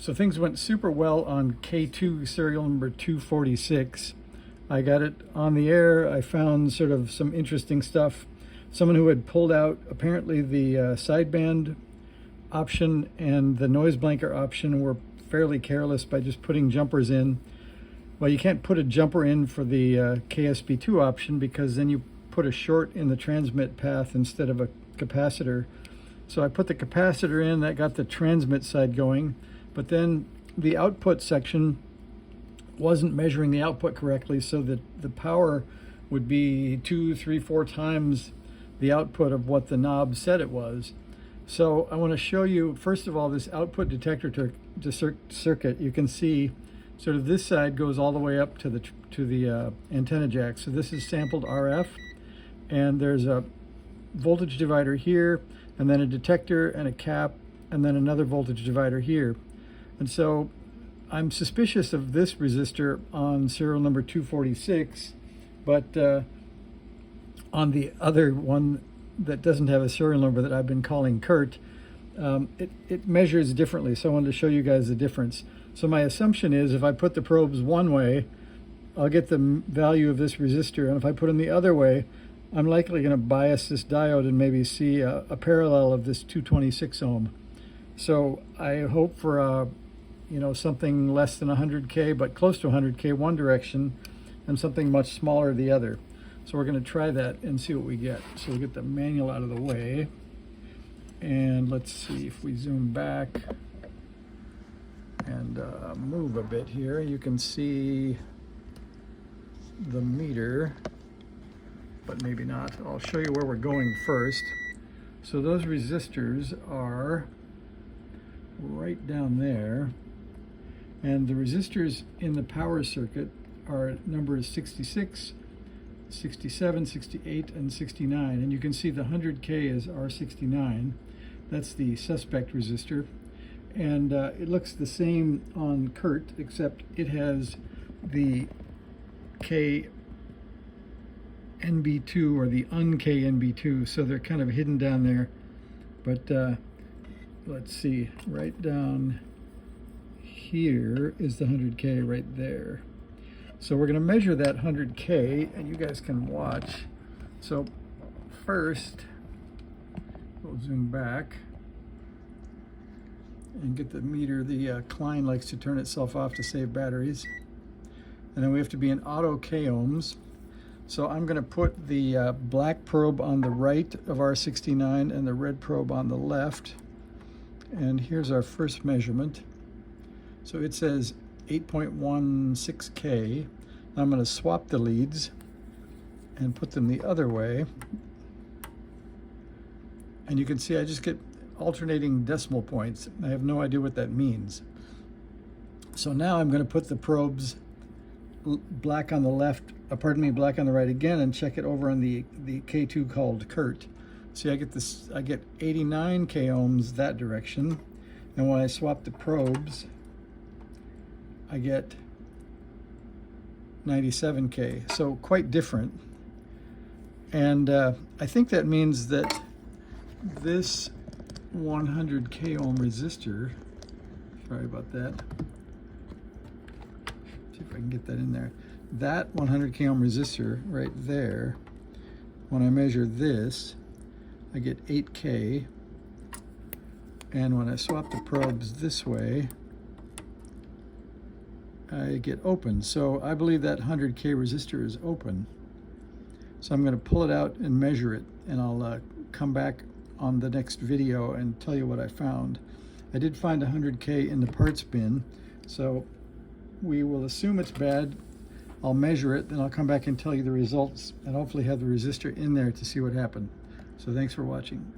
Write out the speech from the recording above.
So things went super well on K2 serial number 246. I got it on the air. I found sort of some interesting stuff. Someone who had pulled out apparently the sideband option and the noise blanker option were fairly careless by just putting jumpers in. Well, you can't put a jumper in for the KSP2 option because then you put a short in the transmit path instead of a capacitor. So I put the capacitor in, that got the transmit side going, but then the output section wasn't measuring the output correctly, so that the power would be 2, 3, 4 times the output of what the knob said it was. So I want to show you, first of all, this output detector circuit. You can see sort of this side goes all the way up to the antenna jack. So this is sampled RF, and there's a voltage divider here, and then a detector and a cap, and then another voltage divider here. And so I'm suspicious of this resistor on serial number 246, but on the other one that doesn't have a serial number that I've been calling Kurt, it measures differently. So I wanted to show you guys the difference. So my assumption is if I put the probes one way, I'll get the value of this resistor, and if I put them the other way, I'm likely going to bias this diode and maybe see a parallel of this 226 ohm. So I hope for something less than 100K, but close to 100K one direction, and something much smaller the other. So we're going to try that and see what we get. So we'll get the manual out of the way, and let's see if we zoom back and move a bit here. You can see the meter, but maybe not. I'll show you where we're going first. So those resistors are right down there, and the resistors in the power circuit are numbers 66, 67, 68, and 69, and you can see the 100K is R69. That's the suspect resistor, and it looks the same on Kurt, except it has the KNB2 or the un-KNB2, so they're kind of hidden down there. But let's see, right down here is the 100K right there. So we're going to measure that 100K, and you guys can watch. So first, we'll zoom back and get the meter. The Klein likes to turn itself off to save batteries. And then we have to be in auto K ohms. So I'm going to put the black probe on the right of R69 and the red probe on the left. And here's our first measurement. So it says 8.16K. I'm going to swap the leads and put them the other way. And you can see I just get alternating decimal points. I have no idea what that means. So now I'm going to put the probes black on the left, black on the right again, and check it over on the K2 called Kurt. See, I get 89K ohms that direction, and when I swap the probes, I get 97K, so quite different. And I think that means that this 100K ohm resistor, sorry about that, see if I can get that in there, that 100K ohm resistor right there, when I measure this, I get 8K, and when I swap the probes this way, I get open. So I believe that 100K resistor is open. So I'm going to pull it out and measure it, and I'll come back on the next video and tell you what I found. I did find 100K in the parts bin, so we will assume it's bad. I'll measure it, then I'll come back and tell you the results, and hopefully have the resistor in there to see what happened. So thanks for watching.